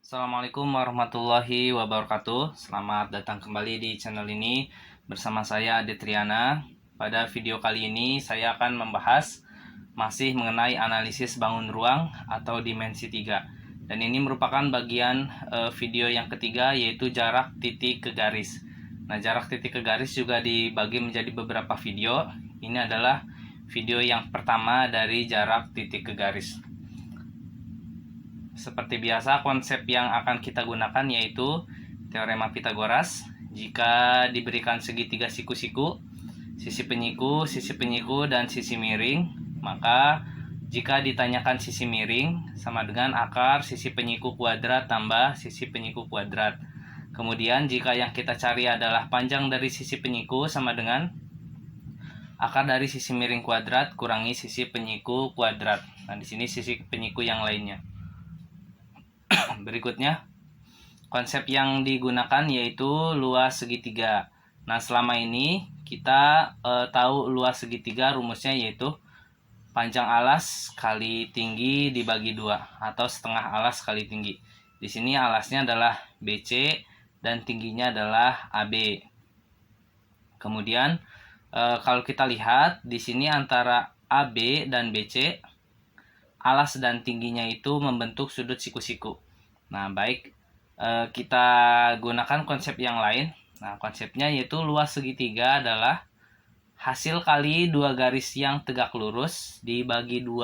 Assalamualaikum warahmatullahi wabarakatuh. Selamat datang kembali di channel ini bersama saya Detriana. Pada video kali ini saya akan membahas masih mengenai analisis bangun ruang atau dimensi 3. Dan ini merupakan bagian video yang ketiga, yaitu jarak titik ke garis. Nah, jarak titik ke garis juga dibagi menjadi beberapa video. Ini adalah video yang pertama dari jarak titik ke garis. Seperti biasa, konsep yang akan kita gunakan yaitu teorema Pitagoras. Jika diberikan segitiga siku-siku, sisi penyiku, dan sisi miring, maka jika ditanyakan sisi miring sama dengan akar sisi penyiku kuadrat tambah sisi penyiku kuadrat. Kemudian jika yang kita cari adalah panjang dari sisi penyiku sama dengan akar dari sisi miring kuadrat kurangi sisi penyiku kuadrat. Nah, di sini sisi penyiku yang lainnya. Berikutnya, konsep yang digunakan yaitu luas segitiga. Nah, selama ini kita tahu luas segitiga rumusnya yaitu panjang alas kali tinggi dibagi 2 atau setengah alas kali tinggi. Di sini alasnya adalah BC dan tingginya adalah AB. Kemudian kalau kita lihat di sini antara AB dan BC, alas dan tingginya itu membentuk sudut siku-siku. Nah, baik, kita gunakan konsep yang lain. Nah, konsepnya yaitu luas segitiga adalah hasil kali dua garis yang tegak lurus dibagi 2.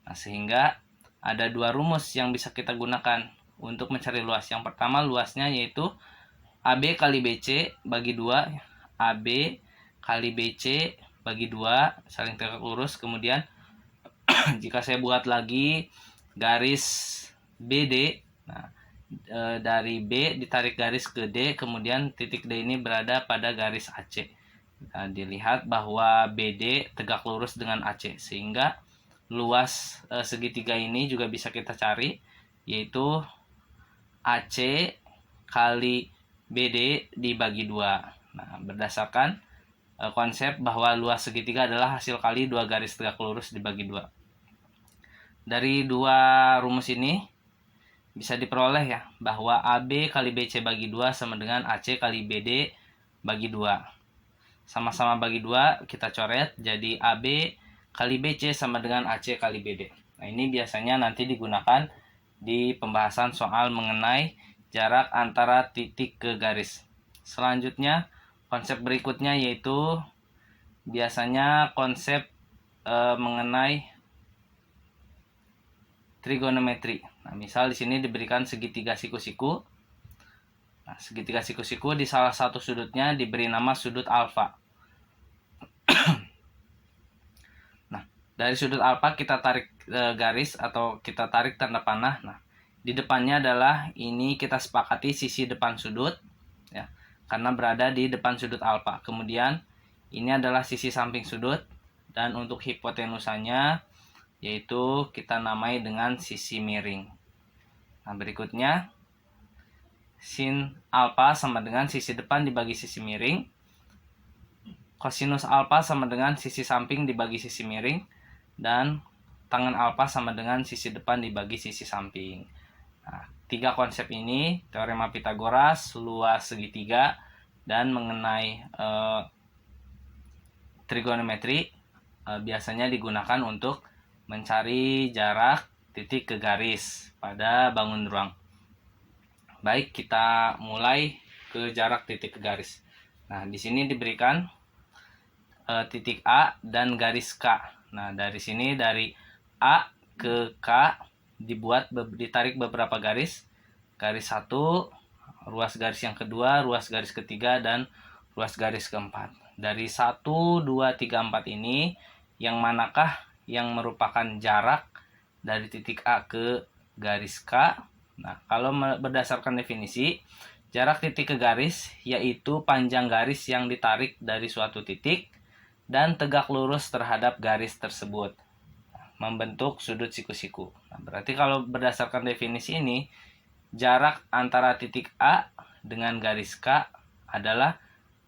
Nah, sehingga ada dua rumus yang bisa kita gunakan untuk mencari luas. Yang pertama, luasnya yaitu AB kali BC bagi 2. AB kali BC bagi 2 saling tegak lurus. Kemudian jika saya buat lagi garis BD, nah, dari B ditarik garis ke D, kemudian titik D ini berada pada garis AC. Nah, dilihat bahwa BD tegak lurus dengan AC, sehingga luas segitiga ini juga bisa kita cari, yaitu AC kali BD dibagi 2. Nah, berdasarkan konsep bahwa luas segitiga adalah hasil kali dua garis tegak lurus dibagi 2. Dari dua rumus ini bisa diperoleh ya bahwa AB kali BC bagi 2 sama dengan AC kali BD bagi 2. Sama-sama bagi 2 kita coret, jadi AB kali BC sama dengan AC kali BD. Nah, ini biasanya nanti digunakan di pembahasan soal mengenai jarak antara titik ke garis. Selanjutnya, konsep berikutnya yaitu biasanya konsep mengenai trigonometri. Nah, misal di sini diberikan segitiga siku-siku. Nah, segitiga siku-siku di salah satu sudutnya diberi nama sudut alfa. Nah, dari sudut alfa kita tarik garis atau kita tarik tanda panah. Nah, di depannya adalah ini kita sepakati sisi depan sudut ya, karena berada di depan sudut alfa. Kemudian ini adalah sisi samping sudut, dan untuk hipotenusanya yaitu kita namai dengan sisi miring. Nah, berikutnya sin alfa sama dengan sisi depan dibagi sisi miring. Kosinus alfa sama dengan sisi samping dibagi sisi miring. Dan tangen alfa sama dengan sisi depan dibagi sisi samping. Nah, tiga konsep ini, teorema Pitagoras, luas segitiga, dan mengenai trigonometri, biasanya digunakan untuk mencari jarak titik ke garis pada bangun ruang. Baik, kita mulai ke jarak titik ke garis. Nah, di sini diberikan titik A dan garis K. Nah, dari sini dari A ke K ditarik beberapa garis. Garis 1, ruas garis yang kedua, ruas garis ketiga, dan ruas garis keempat. Dari 1, 2, 3, 4 ini, yang manakah yang merupakan jarak dari titik A ke garis K? Nah, kalau berdasarkan definisi, jarak titik ke garis yaitu panjang garis yang ditarik dari suatu titik dan tegak lurus terhadap garis tersebut, membentuk sudut siku-siku. Nah, berarti kalau berdasarkan definisi ini, jarak antara titik A dengan garis K adalah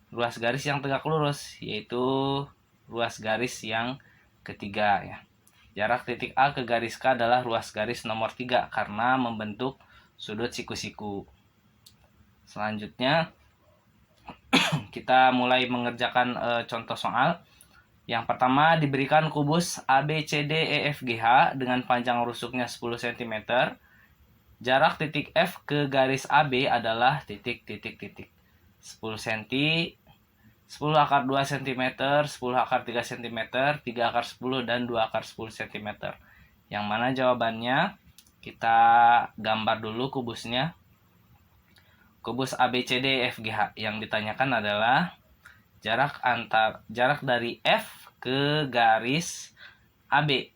ruas garis yang tegak lurus, yaitu ruas garis yang ketiga ya. Jarak titik A ke garis K adalah ruas garis nomor 3 karena membentuk sudut siku-siku. Selanjutnya kita mulai mengerjakan contoh soal. Yang pertama diberikan kubus ABCDEFGH dengan panjang rusuknya 10 cm. Jarak titik F ke garis AB adalah titik 10 cm, 10 akar 2 cm, 10 akar 3 cm, 3 akar 10 dan 2 akar 10 cm. Yang mana jawabannya? Kita gambar dulu kubusnya. Kubus ABCDEFGH yang ditanyakan adalah jarak dari F ke garis AB.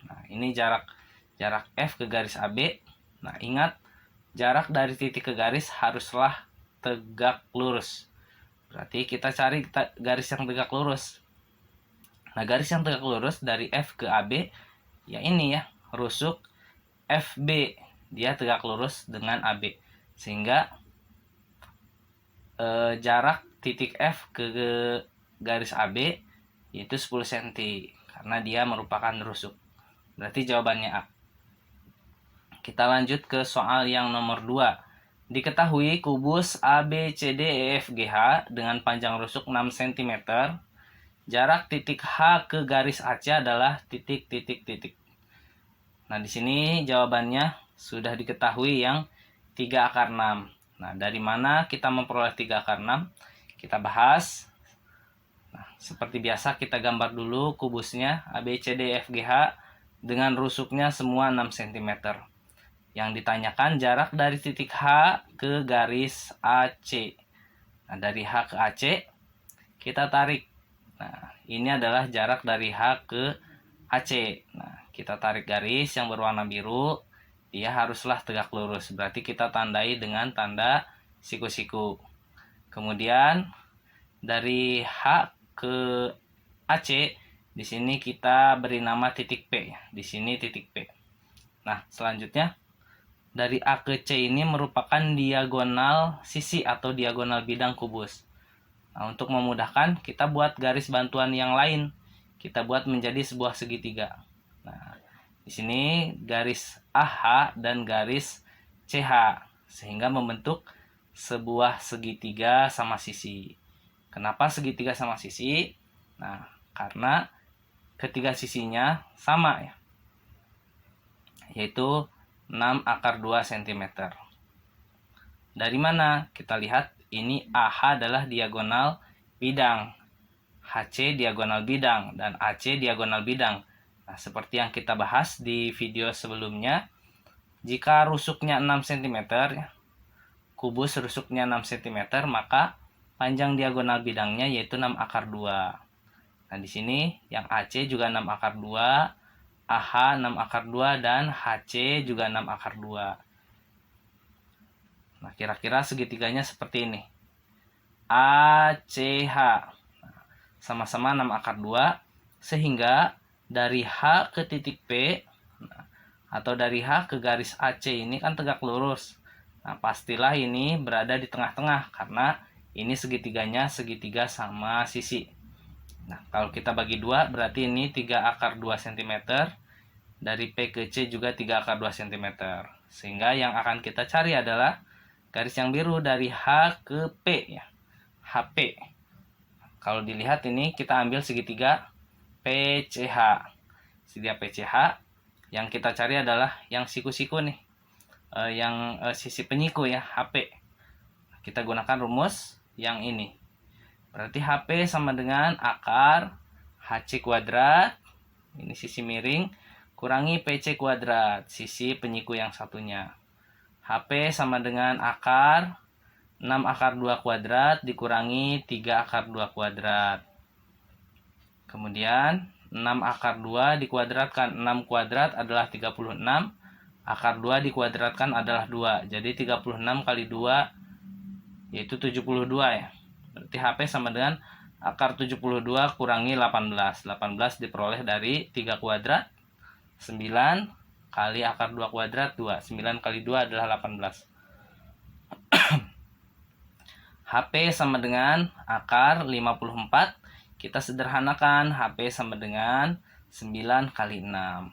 Nah, ini jarak F ke garis AB. Nah, ingat jarak dari titik ke garis haruslah tegak lurus. Berarti kita cari garis yang tegak lurus. Nah, garis yang tegak lurus dari F ke AB ya ini ya, rusuk FB. Dia tegak lurus dengan AB. Sehingga jarak titik F ke garis AB yaitu 10 cm karena dia merupakan rusuk. Berarti jawabannya A. Kita lanjut ke soal yang nomor 2. Diketahui kubus ABCDEFGH dengan panjang rusuk 6 cm. Jarak titik H ke garis AC adalah titik. Nah, di sini jawabannya sudah diketahui yang 3 akar 6. Nah, dari mana kita memperoleh 3 akar 6? Kita bahas. Nah, seperti biasa kita gambar dulu kubusnya ABCDEFGH dengan rusuknya semua 6 cm. Yang ditanyakan jarak dari titik H ke garis AC. Nah, dari H ke AC kita tarik. Nah, ini adalah jarak dari H ke AC. Nah, kita tarik garis yang berwarna biru. Dia haruslah tegak lurus. Berarti kita tandai dengan tanda siku-siku. Kemudian dari H ke AC, di sini kita beri nama titik P. Di sini titik P. Nah, selanjutnya dari A ke C ini merupakan diagonal sisi atau diagonal bidang kubus. Nah, untuk memudahkan kita buat garis bantuan yang lain. Kita buat menjadi sebuah segitiga. Nah, di sini garis AH dan garis CH sehingga membentuk sebuah segitiga sama sisi. Kenapa segitiga sama sisi? Nah, karena ketiga sisinya sama ya. Yaitu 6 akar 2 cm. Dari mana? Kita lihat ini AH adalah diagonal bidang. HC diagonal bidang dan AC diagonal bidang. Nah, seperti yang kita bahas di video sebelumnya, jika rusuknya 6 cm, kubus rusuknya 6 cm, maka panjang diagonal bidangnya yaitu 6 akar 2. Nah, di sini yang AC juga 6 akar 2, AH 6 akar 2, dan HC juga 6 akar 2. Nah, kira-kira segitiganya seperti ini. ACH. Nah, sama-sama 6 akar 2, sehingga dari H ke titik P atau dari H ke garis AC ini kan tegak lurus. Nah, pastilah ini berada di tengah-tengah karena ini segitiganya segitiga sama sisi. Nah, kalau kita bagi 2 berarti ini 3 akar 2 cm. Dari P ke C juga 3 akar 2 cm. Sehingga yang akan kita cari adalah garis yang biru dari H ke P ya. HP. Kalau dilihat ini kita ambil segitiga PCH. Segitiga PCH yang kita cari adalah yang siku-siku nih. Sisi penyiku ya, HP. Kita gunakan rumus yang ini. Berarti HP sama dengan akar HC kuadrat, ini sisi miring, kurangi PC kuadrat, sisi penyiku yang satunya. HP sama dengan akar 6 akar 2 kuadrat dikurangi 3 akar 2 kuadrat. Kemudian 6 akar 2 dikuadratkan. 6 kuadrat adalah 36. Akar 2 dikuadratkan adalah 2. Jadi 36 kali 2 yaitu 72 ya. Berarti HP sama dengan akar 72 kurangi 18. 18 diperoleh dari 3 kuadrat. 9 kali akar 2 kuadrat 2. 9 kali 2 adalah 18. HP sama dengan akar 54. Kita sederhanakan HP sama dengan 9 kali 6.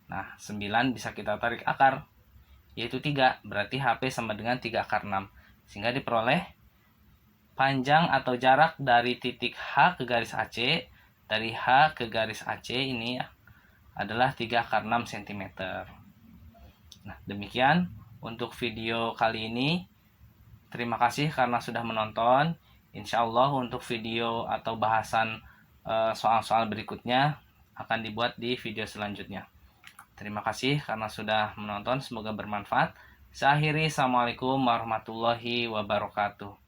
Nah, 9 bisa kita tarik akar. yaitu 3. Berarti HP sama dengan 3 akar 6. Sehingga diperoleh panjang atau jarak dari titik H ke garis AC, dari H ke garis AC ini adalah 3 akar 6 cm. Nah, demikian untuk video kali ini. Terima kasih karena sudah menonton. Insya Allah untuk video atau bahasan soal-soal berikutnya akan dibuat di video selanjutnya. Terima kasih karena sudah menonton. Semoga bermanfaat. Saya akhiri. Assalamualaikum warahmatullahi wabarakatuh.